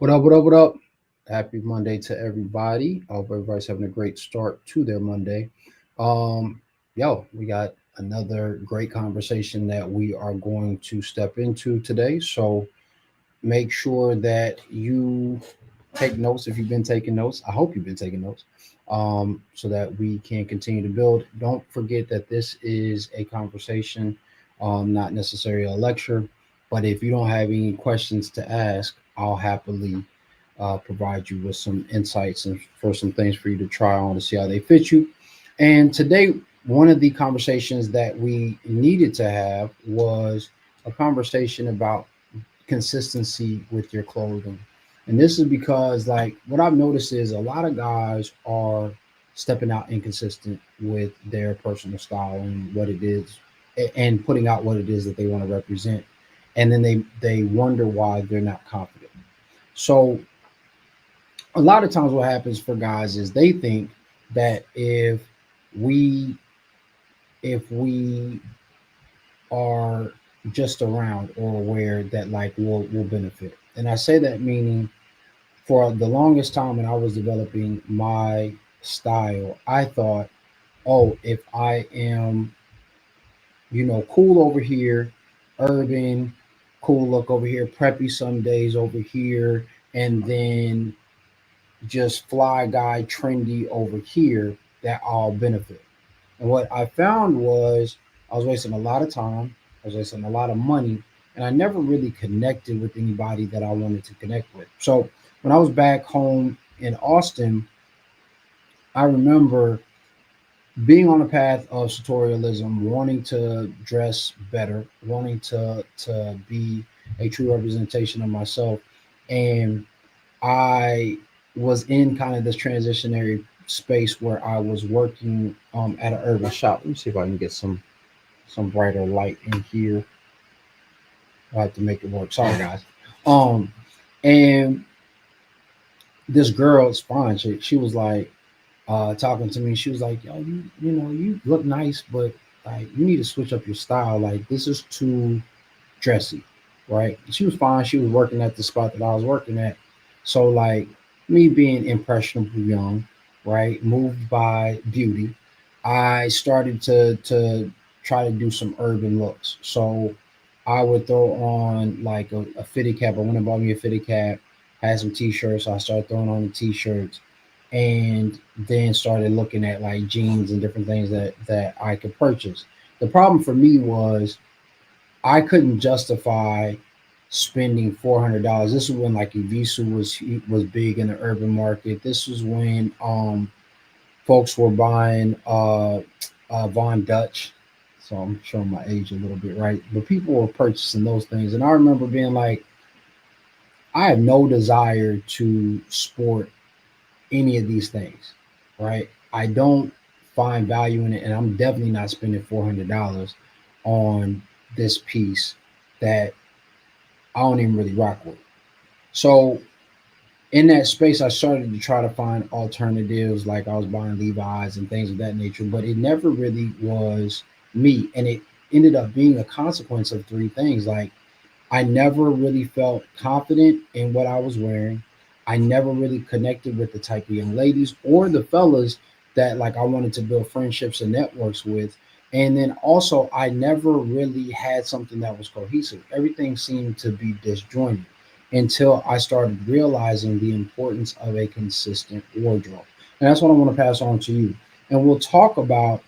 What up, what up, what up? Happy Monday to everybody. I hope everybody's having a great start to their Monday. Um, we got another great conversation that we are going to step into today. So make sure that you take notes if you've been taking notes. I hope you've been taking notes so that we can continue to build. Don't forget that this is a conversation, not necessarily a lecture. But if you don't have any questions to ask, I'll happily provide you with some insights and for some things for you to try on to see how they fit you. And today, one of the conversations that we needed to have was a conversation about consistency with your clothing. And this is because, like, what I've noticed is a lot of guys are stepping out inconsistent with their personal style and what it is, and putting out what it is that they want to represent. And then they wonder why they're not confident. So a lot of times what happens for guys is they think that we if we are just around or aware that like will benefit. And I say that meaning for the longest time when I was developing my style, I thought, oh, if I am, cool over here, urban, cool look over here, preppy some days over here, and then just fly guy trendy over here, that all benefit. And what I found was I was wasting a lot of time, I was wasting a lot of money, and I never really connected with anybody that I wanted to connect with. So when I was back home in Austin, I remember being on a path of sartorialism, wanting to dress better, wanting to be a true representation of myself. And I was in kind of this transitionary space where I was working at an urban shop. Let me see if I can get some brighter light in here. I have to make it work. Sorry, guys. Um, and this girl, it's fine. She was like talking to me. She was like, "Yo, you look nice, but like you need to switch up your style. Like this is too dressy, right?" She was fine. She was working at the spot that I was working at. So like me being impressionable young, right, moved by beauty, I started to try to do some urban looks. So I would throw on like a fitted cap. I went and bought me a fitted cap, had some t-shirts. So I started throwing on the t-shirts and then started looking at like jeans and different things that I could purchase. The problem for me was I couldn't justify spending $400. This was when like Evisu was big in the urban market. This was when folks were buying Von Dutch. So I'm showing my age a little bit, right? But people were purchasing those things, and I remember being like, I have no desire to sport any of these things, right? I don't find value in it, and I'm definitely not spending $400 on this piece that I don't even really rock with. So in that space, I started to try to find alternatives, like I was buying Levi's and things of that nature, but it never really was me, and it ended up being a consequence of three things. Like I never really felt confident in what I was wearing. I never really connected with the type of young ladies or the fellas that like I wanted to build friendships and networks with. And then also I never really had something that was cohesive. Everything seemed to be disjointed until I started realizing the importance of a consistent wardrobe. And that's what I want to pass on to you. And we'll talk about,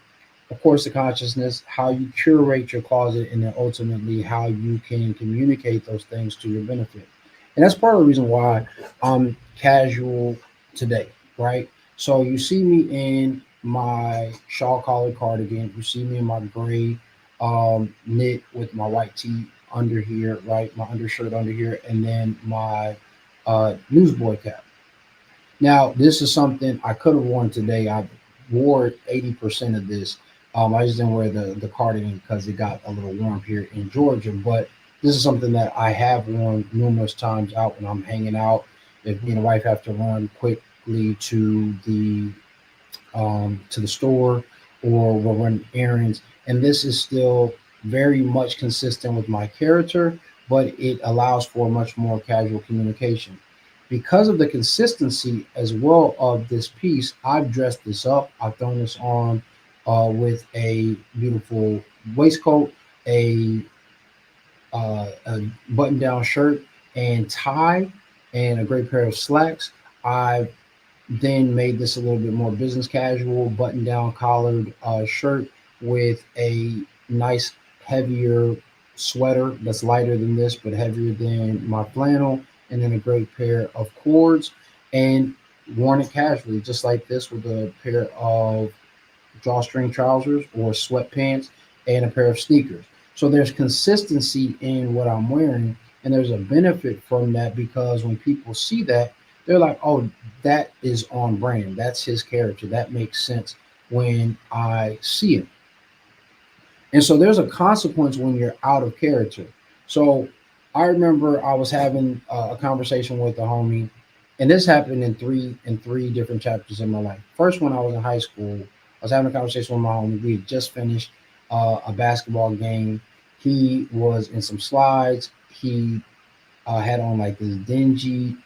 of course, the consciousness, how you curate your closet, and then ultimately how you can communicate those things to your benefit. And that's part of the reason why I'm casual today, right? So you see me in my shawl collar cardigan, you see me in my gray knit with my white tee under here, right? My undershirt under here, and then my newsboy cap. Now, this is something I could have worn today. I wore 80% of this. I just didn't wear the cardigan because it got a little warm here in Georgia. But this is something that I have worn numerous times out when I'm hanging out. If me and the wife have to run quickly to the store, or we're running errands, and this is still very much consistent with my character, but it allows for much more casual communication. because of the consistency as well of this piece, I've dressed this up. I've thrown this on with a beautiful waistcoat, a button-down shirt and tie, and a great pair of slacks. I've then made this a little bit more business casual, button-down collared shirt with a nice heavier sweater that's lighter than this but heavier than my flannel, and then a great pair of cords, and worn it casually, just like this, with a pair of drawstring trousers or sweatpants and a pair of sneakers. So there's consistency in what I'm wearing, and there's a benefit from that because when people see that, they're like, "Oh, that is on brand. That's his character. That makes sense when I see it." And so there's a consequence when you're out of character. So I remember I was having a conversation with a homie, and this happened in three different chapters in my life. First, when I was in high school, I was having a conversation with my homie. We had just finished a basketball game. He was in some slides. He had on like this dingy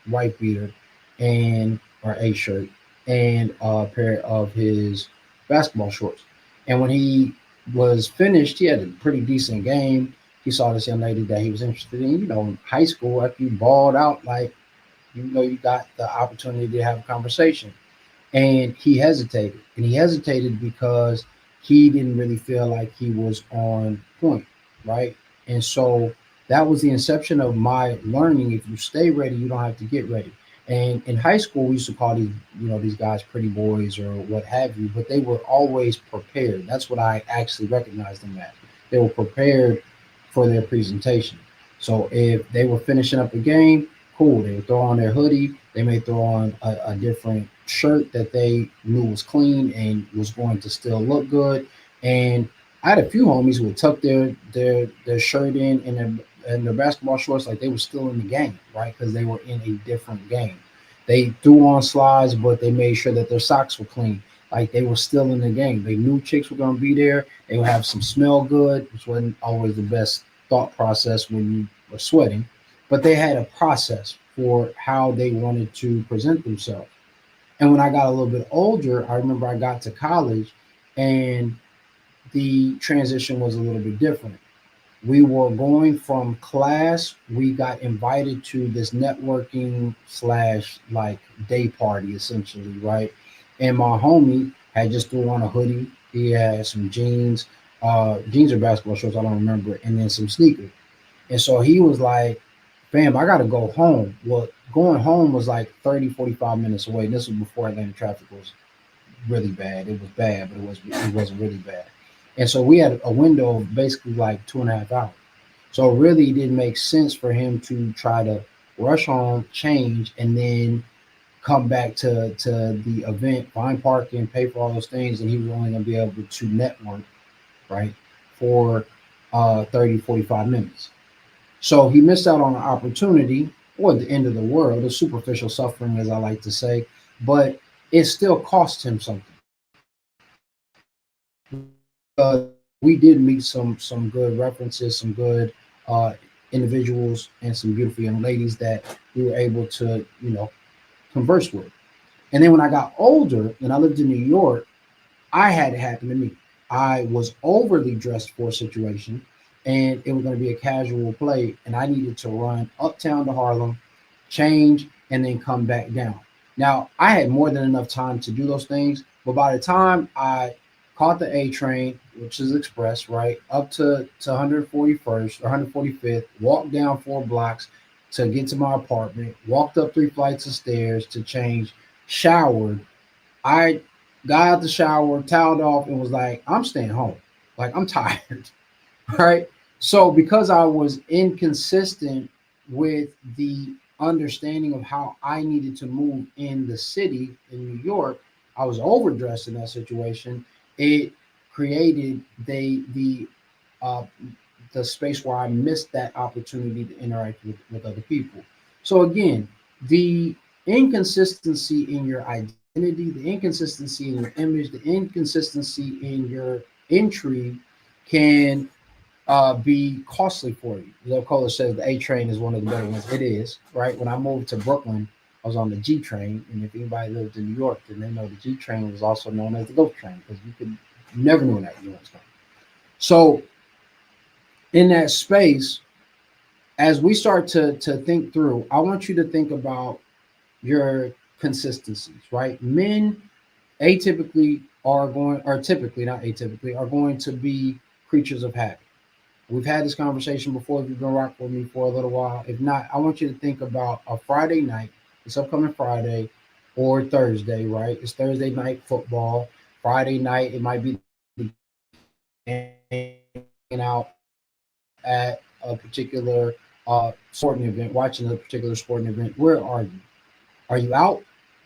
white beater and or a shirt and a pair of his basketball shorts. And when he was finished, he had a pretty decent game. He saw this young lady that he was interested in. In high school, after you balled out, like you got the opportunity to have a conversation, and he hesitated because he didn't really feel like he was on point, right? And so that was the inception of my learning. If you stay ready, you don't have to get ready. And in high school, we used to call these guys pretty boys or what have you, but they were always prepared. That's what I actually recognized them as. They were prepared for their presentation. So if they were finishing up a game, cool. They would throw on their hoodie. They may throw on a different shirt that they knew was clean and was going to still look good. And I had a few homies who would tuck their shirt in and their basketball shorts like they were still in the game, right? Because they were in a different game. They threw on slides, but they made sure that their socks were clean, like they were still in the game. They knew chicks were going to be there. They would have some smell good, which wasn't always the best thought process when you were sweating, but they had a process for how they wanted to present themselves. And when I got a little bit older, I remember I got to college and the transition was a little bit different. We were going from class, we got invited to this networking slash like day party essentially, right? And my homie had just threw on a hoodie. He had some jeans or basketball shorts, I don't remember, and then some sneakers. And so he was like, "Fam, I got to go home." Well, going home was like 30, 45 minutes away. And this was before Atlanta traffic was really bad. It was bad, but it wasn't really bad. And so we had a window of basically like 2.5 hours. So it really didn't make sense for him to try to rush home, change, and then come back to the event, find parking, pay for all those things, and he was only going to be able to network, right, for 30, 45 minutes. So he missed out on an opportunity, or the end of the world, a superficial suffering, as I like to say, but it still cost him something because we did meet some good references, some good uh, individuals, and some beautiful young ladies that we were able to converse with. And then when I got older and I lived in New York, I had it happen to me. I was overly dressed for a situation, and it was going to be a casual play, and I needed to run uptown to Harlem, change, and then come back down. Now, I had more than enough time to do those things, but by the time I caught the A train, which is express, right, up to 141st or 145th, walked down 4 blocks to get to my apartment, walked up 3 flights of stairs to change, showered, I got out the shower, toweled off, and was like, I'm staying home. Like, I'm tired. Right. So, because I was inconsistent with the understanding of how I needed to move in the city in New York, I was overdressed in that situation. It created uh, the space where I missed that opportunity to interact with other people. So again, the inconsistency in your identity, the inconsistency in your image, the inconsistency in your intrigue can be costly for you. Zeb Cola says the A train is one of the better ones. It is, right? When I moved to Brooklyn, I was on the G train, and if anybody lived in New York, then they know the G train was also known as the ghost train because you never knew when that you was coming. So in that space, as we start to think through, I want you to think about your consistencies, right? Men atypically are going, or typically, not atypically, are going to be creatures of habit. We've had this conversation before if you've been rocking with me for a little while. If not, I want you to think about a Friday night, this upcoming Friday or Thursday, right? It's Thursday night football. Friday night, it might be the game. Hanging out at a particular sporting event, watching a particular sporting event. Where are you? Are you out?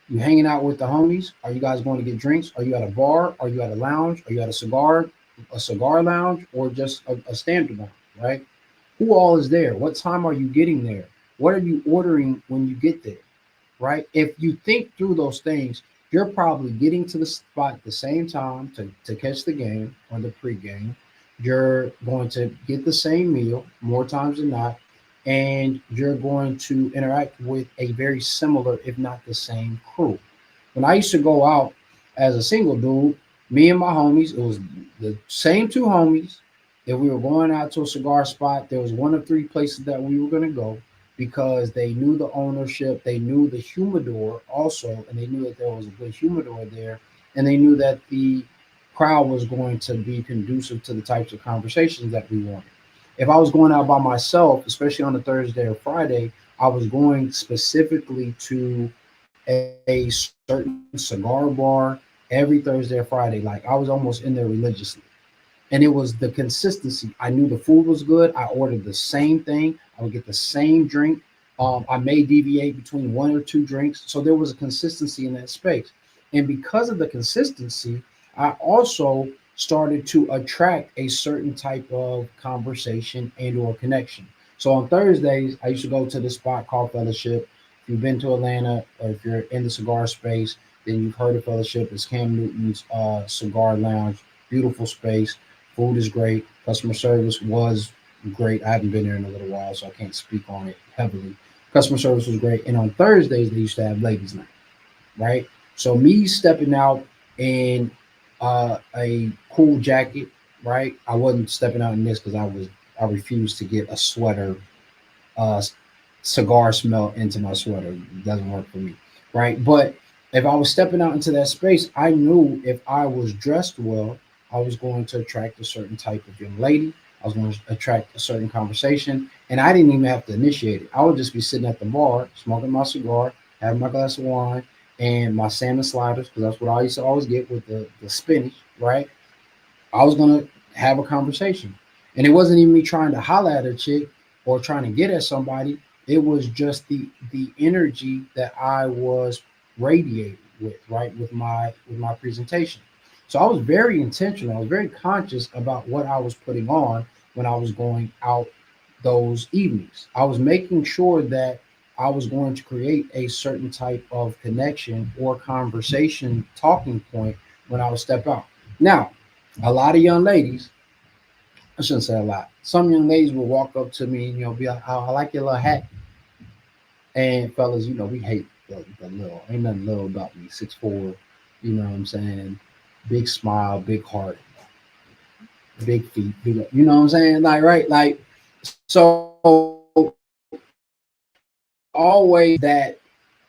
You hanging out with the homies? Are you guys going to get drinks? Are you at a bar? Are you at a lounge? Are you at a cigar lounge, or just a standard lounge? Right? Who all is there? What time are you getting there? What are you ordering when you get there? Right? If you think through those things, you're probably getting to the spot at the same time to catch the game or the pregame. You're going to get the same meal more times than not, and you're going to interact with a very similar, if not the same, crew. When I used to go out as a single dude, me and my homies, it was the same two homies. If we were going out to a cigar spot, there was one of three places that we were going to go because they knew the ownership, they knew the humidor also, and they knew that there was a good humidor there, and they knew that the crowd was going to be conducive to the types of conversations that we wanted. If I was going out by myself, especially on a Thursday or Friday, I was going specifically to a certain cigar bar every Thursday or Friday. Like I was almost in there religiously. And it was the consistency. I knew the food was good. I ordered the same thing. I would get the same drink. I may deviate between one or two drinks. So there was a consistency in that space. And because of the consistency, I also started to attract a certain type of conversation and or connection. So on Thursdays, I used to go to this spot called Fellowship. If you've been to Atlanta or if you're in the cigar space, then you've heard of Fellowship. It's Cam Newton's cigar lounge. Beautiful space. Food is great. Customer service was great. I haven't been there in a little while, so I can't speak on it heavily. Customer service was great. And on Thursdays, they used to have ladies' night, right? So me stepping out in a cool jacket, right? I wasn't stepping out in this because I refused to get a sweater, uh, cigar smell into my sweater. It doesn't work for me, right? But if I was stepping out into that space, I knew if I was dressed well, I was going to attract a certain type of young lady. I was going to attract a certain conversation, and I didn't even have to initiate it. I would just be sitting at the bar, smoking my cigar, having my glass of wine, and my salmon sliders, because that's what I used to always get with the spinach, right? I was gonna have a conversation. And it wasn't even me trying to holler at a chick or trying to get at somebody. It was just the energy that I was radiating with, right? With my presentation. So I was very intentional. I was very conscious about what I was putting on when I was going out those evenings. I was making sure that I was going to create a certain type of connection or conversation talking point when I would step out. Now, a lot of young ladies, I shouldn't say a lot, some young ladies will walk up to me and be like, "Oh, I like your little hat." And fellas, we hate the little. Ain't nothing little about me. 6'4", you know what I'm saying? Big smile, big heart, big feet, big, you know what I'm saying? Like, right? Like, so always that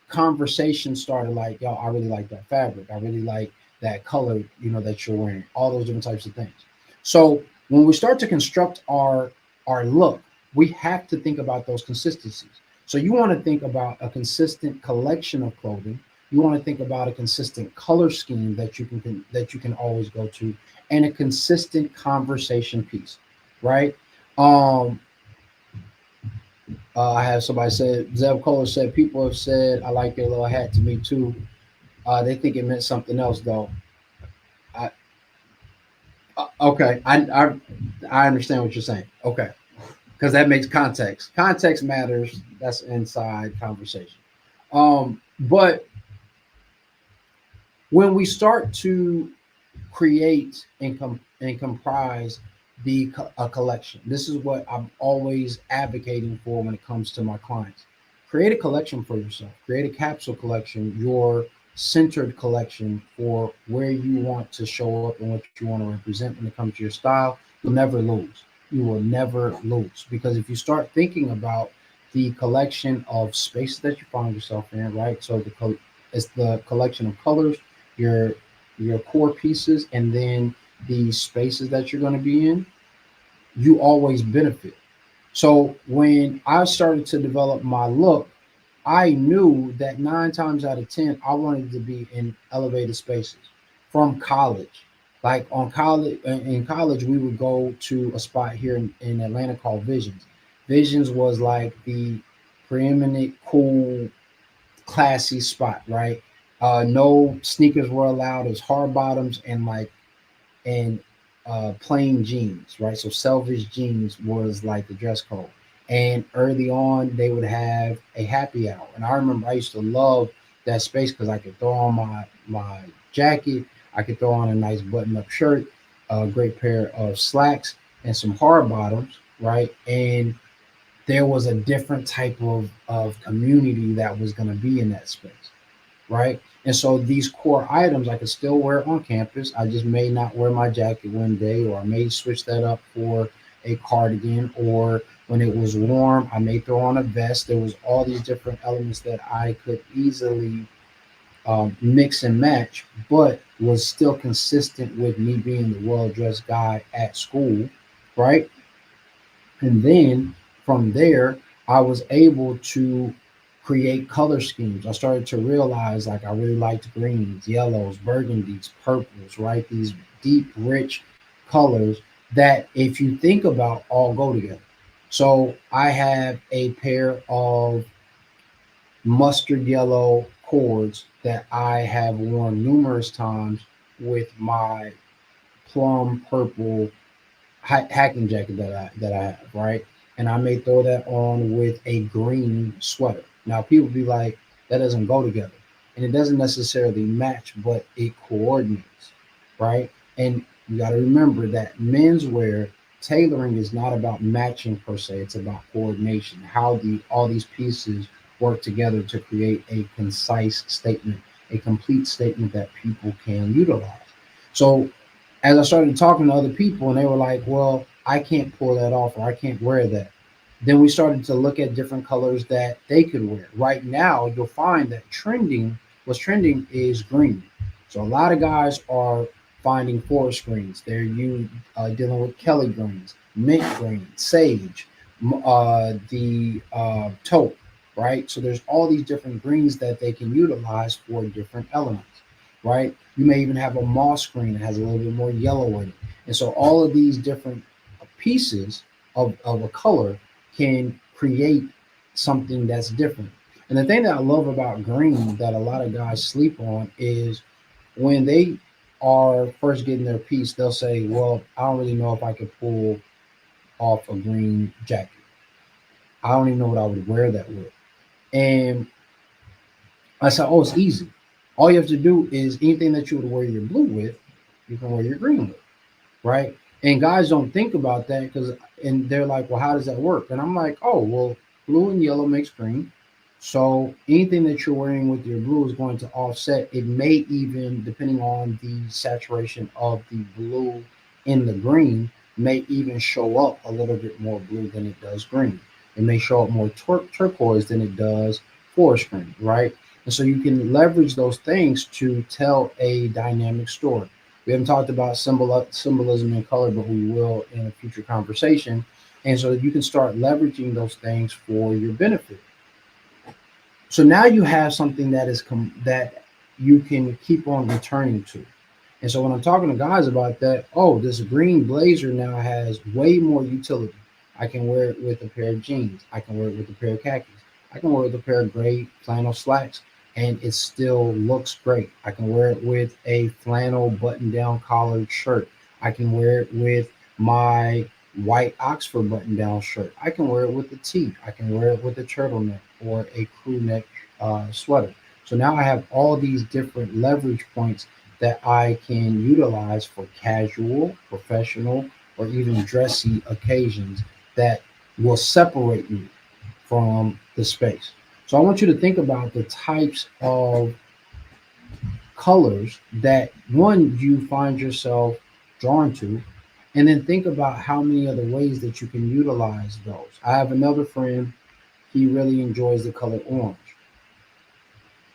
conversation started like, "Yo, I really like that fabric. I really like that color, that you're wearing." All those different types of things. So when we start to construct our look, we have to think about those consistencies. So you want to think about a consistent collection of clothing. You want to think about a consistent color scheme that you can always go to, and a consistent conversation piece, right? Um, I have somebody said, Zeb Kohler said, people have said, "I like your little hat" to me too. They think it meant something else though. I, okay, I understand what you're saying. Okay, because that makes context. Context matters. That's inside conversation. But when we start to create and comprise a collection. This is what I'm always advocating for when it comes to my clients. Create a collection for yourself. Create a capsule collection, your centered collection for where you want to show up and what you want to represent when it comes to your style. You'll never lose. You will never lose because if you start thinking about the collection of spaces that you find yourself in, right? So it's the collection of colors, your your core pieces, and then the spaces that you're going to be in, you always benefit. So when I started to develop my look, I knew that 9 times out of 10, I wanted to be in elevated spaces from college. Like on college, in college, we would go to a spot here in Atlanta called Visions. Visions was like the preeminent, cool, classy spot, right? No sneakers were allowed. It was hard bottoms and plain jeans, right? So selfish jeans was like the dress code. And early on, they would have a happy hour, and I remember I used to love that space because I could throw on my jacket, I could throw on a nice button-up shirt, a great pair of slacks, and some hard bottoms, right? And there was a different type of community that was going to be in that space, right? And so these core items I could still wear on campus. I just may not wear my jacket one day, or I may switch that up for a cardigan, or when it was warm, I may throw on a vest. There was all these different elements that I could easily mix and match, but was still consistent with me being the well dressed guy at school, right? And then from there, I was able to create color schemes. I started to realize like I really liked greens, yellows, burgundies, purples, right? These deep, rich colors that, if you think about, all go together. So I have a pair of mustard yellow cords that I have worn numerous times with my plum purple hacking jacket that I have, right? And I may throw that on with a green sweater. Now people be like, that doesn't go together, and it doesn't necessarily match, but it coordinates, right? And you got to remember that menswear tailoring is not about matching per se; it's about coordination. How the all these pieces work together to create a concise statement, a complete statement that people can utilize. So as I started talking to other people, and they were like, well, I can't pull that off, or I can't wear that. Then we started to look at different colors that they could wear. Right now, you'll find that what's trending is green. So a lot of guys are finding forest greens. Dealing with Kelly greens, mint green, sage, the taupe, right? So there's all these different greens that they can utilize for different elements, right? You may even have a moss green that has a little bit more yellow in it. And so all of these different pieces of a color can create something that's different. And the thing that I love about green that a lot of guys sleep on is when they are first getting their piece, they'll say, well, I don't really know if I could pull off a green jacket. I don't even know what I would wear that with. And I said, oh, it's easy. All you have to do is anything that you would wear your blue with, you can wear your green with, right? And guys don't think about that and they're like, well, how does that work? And I'm like, oh, well, blue and yellow makes green. So anything that you're wearing with your blue is going to offset. It may even, depending on the saturation of the blue in the green, may even show up a little bit more blue than it does green. It may show up more turquoise than it does forest green, right? And so you can leverage those things to tell a dynamic story. We haven't talked about symbolism and color, but we will in a future conversation. And so you can start leveraging those things for your benefit. So now you have something that you can keep on returning to. And so when I'm talking to guys about that, oh, this green blazer now has way more utility. I can wear it with a pair of jeans. I can wear it with a pair of khakis. I can wear it with a pair of gray flannel slacks, and it still looks great. I can wear it with a flannel button-down collared shirt. I can wear it with my white Oxford button-down shirt. I can wear it with a tee. I can wear it with a turtleneck or a crew neck sweater. So now I have all these different leverage points that I can utilize for casual, professional, or even dressy occasions that will separate you from the space. So I want you to think about the types of colors that one you find yourself drawn to, and then think about how many other ways that you can utilize those. I have another friend, he really enjoys the color orange.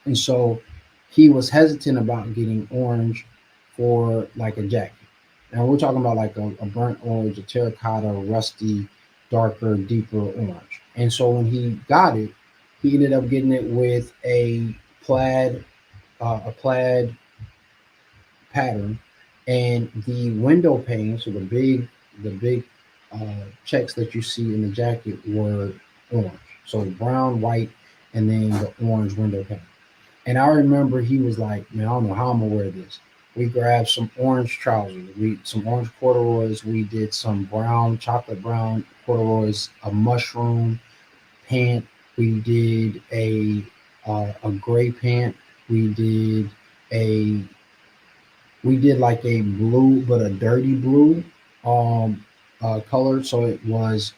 And so he was hesitant about getting orange for like a jacket. And we're talking about like a burnt orange, a terracotta, rusty, darker, deeper orange. And so when he got it, he ended up getting it with a plaid pattern, and the window panes, so the big checks that you see in the jacket were orange. So brown, white, and then the orange window pane. And I remember he was like, "Man, I don't know how I'm gonna wear this." We grabbed some orange trousers, we some orange corduroys. We did some brown, chocolate brown corduroys, a mushroom pant. We did a gray pant. We did a we did like a blue, but a dirty blue color. So it was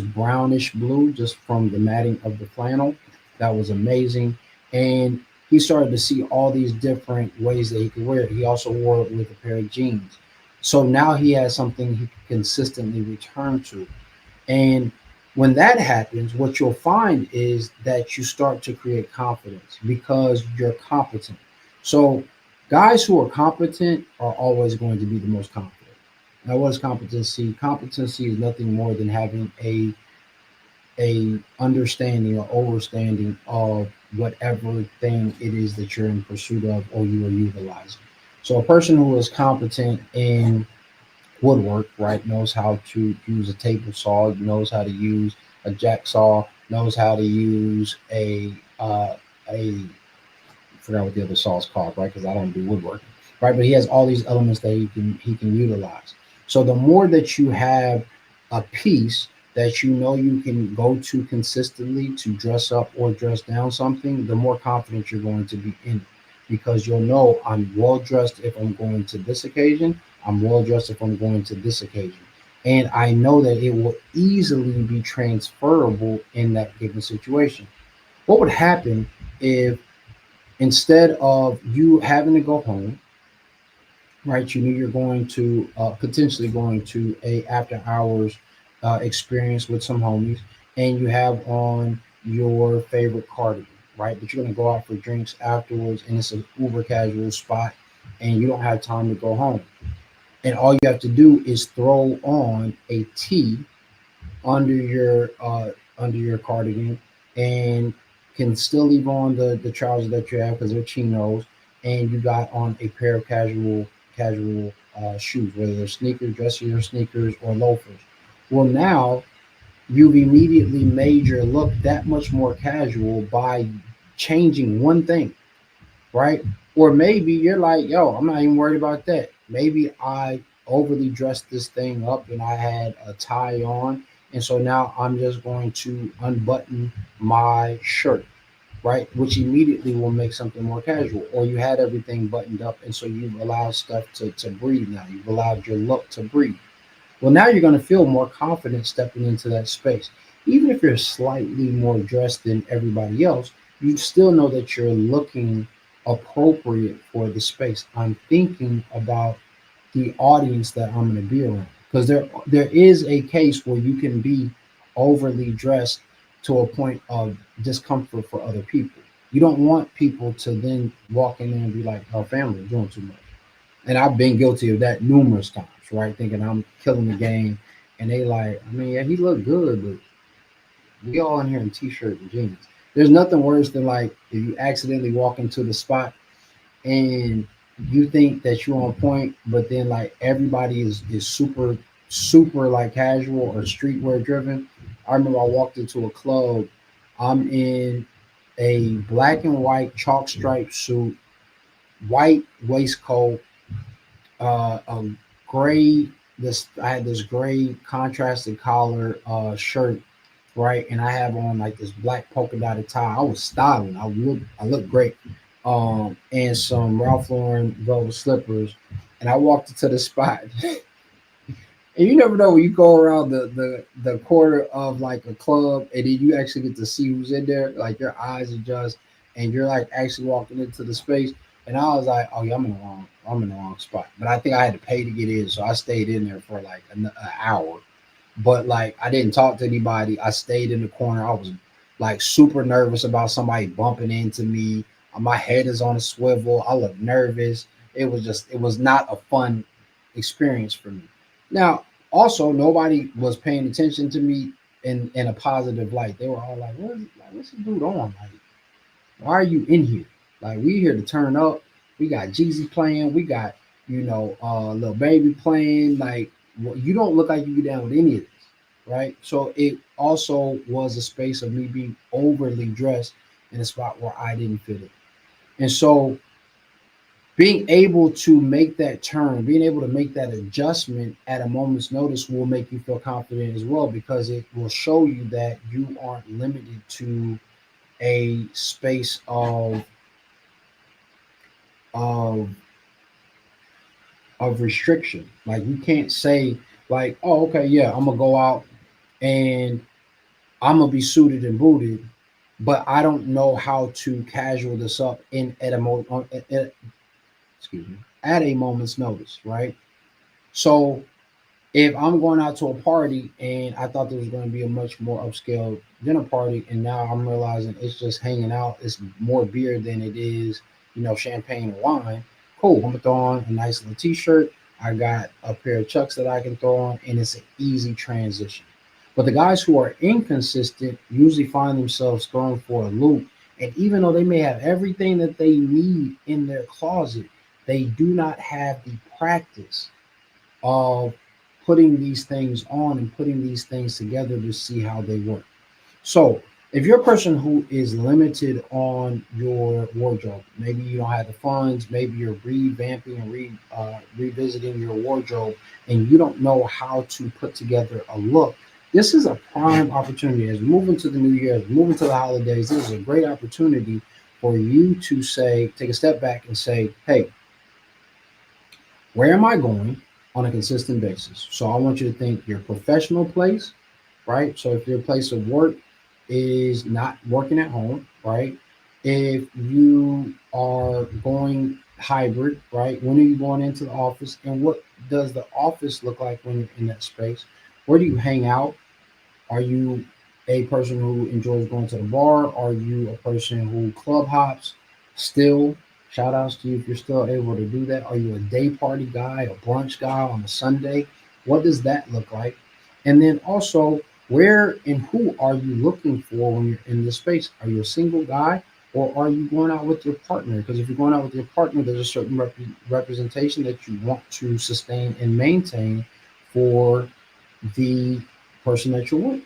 brownish blue just from the matting of the flannel. That was amazing. And he started to see all these different ways that he could wear it. He also wore it with a pair of jeans. So now he has something he can consistently return to. And when that happens, what you'll find is that you start to create confidence because you're competent. So, guys who are competent are always going to be the most confident. Now, what is competency? Competency is nothing more than having a understanding or overstanding of whatever thing it is that you're in pursuit of or you are utilizing. So, a person who is competent in woodwork, right? Knows how to use a table saw, knows how to use a jack saw, knows how to use a I forgot what the other saw is called, right? Because I don't do woodworking, right? But he has all these elements that he can utilize. So the more that you have a piece that you know you can go to consistently to dress up or dress down something, the more confident you're going to be in it. Because you'll know I'm well dressed if I'm going to this occasion, I'm well dressed if I'm going to this occasion. And I know that it will easily be transferable in that given situation. What would happen if instead of you having to go home, right? You knew you're going to potentially going to a after hours experience with some homies, and you have on your favorite cardigan, right? But you're going to go out for drinks afterwards, and it's an uber casual spot, and you don't have time to go home, and all you have to do is throw on a tee under your cardigan, and can still leave on the trousers that you have because they're chinos, and you got on a pair of casual shoes, whether they're sneakers, dressier sneakers, or loafers. Well, now you've immediately made your look that much more casual by changing one thing, right? Or maybe you're like, yo, I'm not even worried about that. Maybe I overly dressed this thing up and I had a tie on. And so now I'm just going to unbutton my shirt, right? Which immediately will make something more casual. Or you had everything buttoned up and so you've allowed stuff to breathe now. You've allowed your look to breathe. Well, now you're going to feel more confident stepping into that space. Even if you're slightly more dressed than everybody else, you still know that you're looking appropriate for the space. I'm thinking about the audience that I'm going to be around because there is a case where you can be overly dressed to a point of discomfort for other people. You don't want people to then walk in there and be like, "Our family is doing too much." And I've been guilty of that numerous times, right? Thinking I'm killing the game, and they like, I mean, yeah, he looked good, but we all in here in t-shirt and jeans. There's nothing worse than like if you accidentally walk into the spot and you think that you're on point, but then like everybody is super like casual or streetwear driven. I remember I walked into a club. I'm in a black and white chalk stripe suit, white waistcoat, a gray this I had this gray contrasted collar shirt, right, and I have on like this black polka dotted tie. I was styling. I looked great. And some Ralph Lauren velvet slippers, and I walked into the spot, And you never know when you go around the corner of like a club, and then you actually get to see who's in there. Like your eyes adjust, and you're like actually walking into the space. And I was like, oh yeah, I'm in the wrong spot. But I think I had to pay to get in, so I stayed in there for like an hour. But like I didn't talk to anybody. I stayed in the corner. I was like super nervous about somebody bumping into me. My head is on a swivel. I look nervous. It was not a fun experience for me. Now, also nobody was paying attention to me in a positive light. They were all like, what's this dude on? Like, why are you in here? Like, we here to turn up. We got Jeezy playing. We got, little baby playing. Like, you don't look like you get down with any of this, right? So it also was a space of me being overly dressed in a spot where I didn't fit in. And so being able to make that turn, being able to make that adjustment at a moment's notice will make you feel confident as well, because it will show you that you aren't limited to a space of of restriction. Like, you can't say like, oh, okay, yeah, I'm gonna go out and I'm gonna be suited and booted, but I don't know how to casual this up in at a excuse me, at a moment's notice, right? So if I'm going out to a party and I thought there was going to be a much more upscale dinner party, and now I'm realizing it's just hanging out, it's more beer than it is, champagne or wine. Cool. I'm gonna throw on a nice little t-shirt. I got a pair of chucks that I can throw on, and it's an easy transition. But the guys who are inconsistent usually find themselves thrown for a loop. And even though they may have everything that they need in their closet, they do not have the practice of putting these things on and putting these things together to see how they work. So, if you're a person who is limited on your wardrobe, maybe you don't have the funds, maybe you're revamping and revisiting your wardrobe, and you don't know how to put together a look, this is a prime opportunity. As we move into the new year, as we move into the holidays, this is a great opportunity for you to say, take a step back and say, hey, where am I going on a consistent basis? So I want you to think your professional place, right? So if your place of work is not working at home, right? If you are going hybrid, right? When are you going into the office? And what does the office look like when you're in that space? Where do you hang out? Are you a person who enjoys going to the bar? Are you a person who club hops still? Shout outs to you if you're still able to do that. Are you a day party guy, a brunch guy on a Sunday? What does that look like? And then also, where and who are you looking for when you're in this space? Are you a single guy, or are you going out with your partner? Because if you're going out with your partner, there's a certain representation that you want to sustain and maintain for the person that you're with,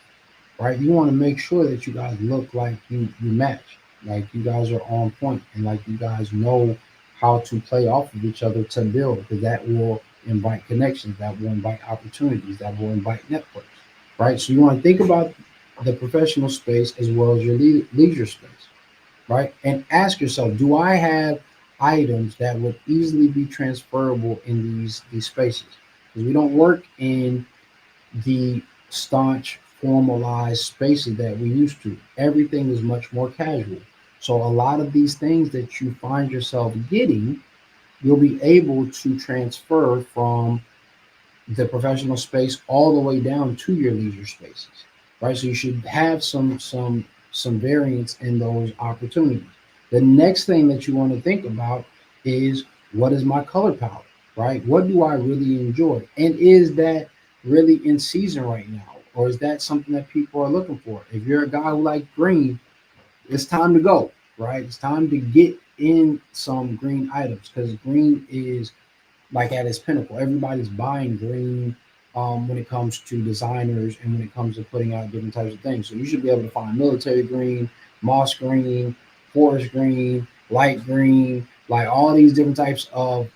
right? You want to make sure that you guys look like you match, like you guys are on point, and like you guys know how to play off of each other to build, because that will invite connections, that will invite opportunities, that will invite networks, right? So you want to think about the professional space as well as your leisure space, right? And ask yourself, do I have items that would easily be transferable in these spaces? Because we don't work in the staunch, formalized spaces that we used to. Everything is much more casual. So a lot of these things that you find yourself getting, you'll be able to transfer from the professional space all the way down to your leisure spaces, right? So you should have some variance in those opportunities. The next thing that you want to think about is, what is my color palette, right? What do I really enjoy, and is that really in season right now, or is that something that people are looking for? If you're a guy who likes green, it's time to go, right? It's time to get in some green items, because green is like at its pinnacle. Everybody's buying green when it comes to designers and when it comes to putting out different types of things. So you should be able to find military green, moss green, forest green, light green, like all these different types of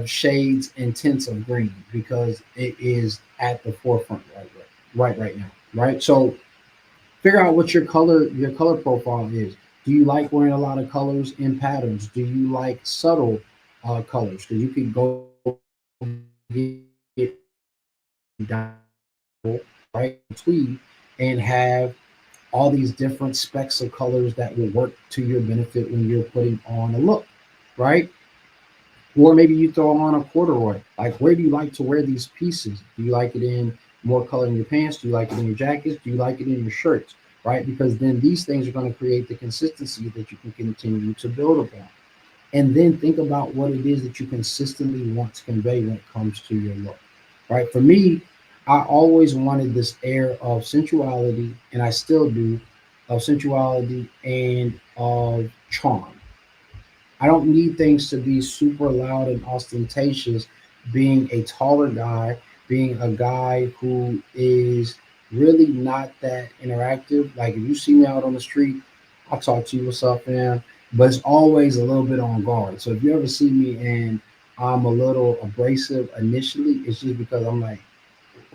shades and tints of green, because it is at the forefront right now, right? So figure out what your color profile is. Do you like wearing a lot of colors in patterns? Do you like subtle colors? Because you can go get right, tweed, and have all these different specks of colors that will work to your benefit when you're putting on a look, right? Or maybe you throw on a corduroy. Like, where do you like to wear these pieces? Do you like it in more color in your pants? Do you like it in your jackets? Do you like it in your shirts? Right? Because then these things are going to create the consistency that you can continue to build upon. And then think about what it is that you consistently want to convey when it comes to your look. Right? For me, I always wanted this air of sensuality, and I still do, of sensuality and of charm. I don't need things to be super loud and ostentatious. Being a taller guy, being a guy who is really not that interactive. Like, if you see me out on the street, I'll talk to you, what's up, man? But it's always a little bit on guard. So if you ever see me and I'm a little abrasive initially, it's just because I'm like,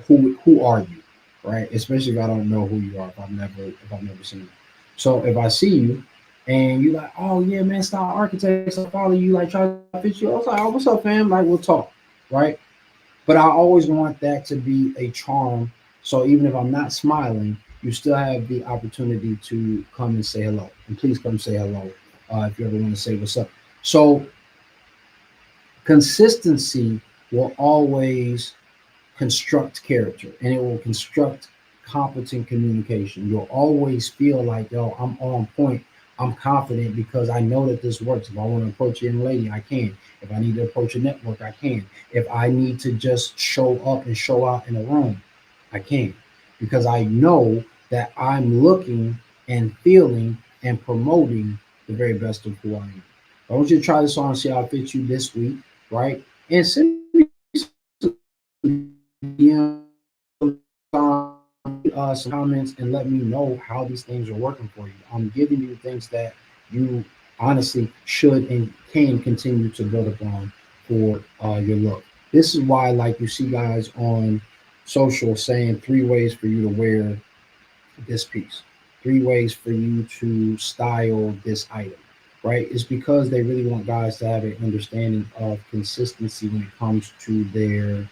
who are you, right? Especially if I don't know who you are, if I've never seen you. So if I see you and you like, oh yeah, man, style architects, I follow you, like try to fit you. I was like, oh, what's up, fam? Like, we'll talk, right? But I always want that to be a charm. So even if I'm not smiling, you still have the opportunity to come and say hello. And please come say hello if you ever want to say what's up. So consistency will always construct character and it will construct competent communication. You'll always feel like, yo, I'm on point. I'm confident because I know that this works. If I want to approach a young lady, I can. If I need to approach a network, I can. If I need to just show up and show out in a room, I can. Because I know that I'm looking and feeling and promoting the very best of who I am. I want you to try this on and see how it fits you this week, right? And send me some some comments and let me know how these things are working for you. I'm giving you things that you honestly should and can continue to build upon for your look. This is why, like, you see guys on social saying 3 ways for you to wear this piece, 3 ways for you to style this item, right? It's because they really want guys to have an understanding of consistency when it comes to their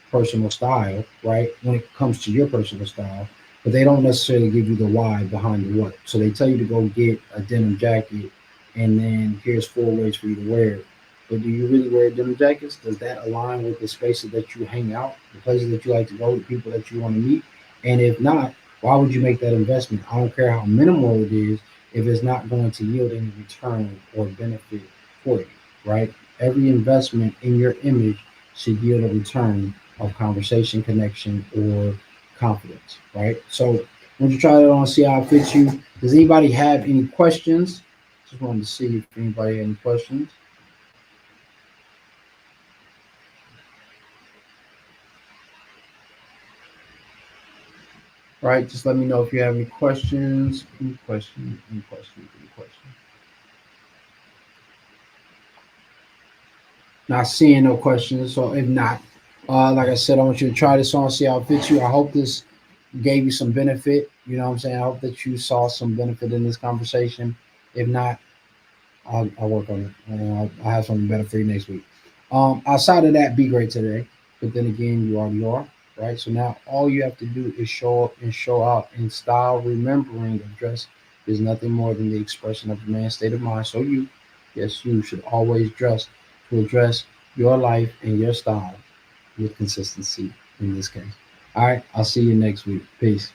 personal style, right? When it comes to your personal style, but they don't necessarily give you the why behind the what. So they tell you to go get a denim jacket, and then here's 4 ways for you to wear it. But do you really wear denim jackets? Does that align with the spaces that you hang out, the places that you like to go, the people that you want to meet? And if not, why would you make that investment? I don't care how minimal it is if it's not going to yield any return or benefit for you, right? Every investment in your image should yield a return of conversation, connection, or confidence, right? So once you try it on, see how it fits you. Does anybody have any questions? Just wanted to see if anybody had any questions. All right, just let me know if you have any questions. Any questions? Any questions? Any questions? Not seeing no questions. So if not, like I said, I want you to try this on, see how it fits you. I hope this gave you some benefit. You know what I'm saying? I hope that you saw some benefit in this conversation. If not, I'll work on it. I'll have something better for you next week. Outside of that, be great today. But then again, you already are, right? So now all you have to do is show up and show out in style, remembering that dress is nothing more than the expression of a man's state of mind. So you, yes, you should always dress to address your life and your style with consistency in this case. All right, I'll see you next week. Peace.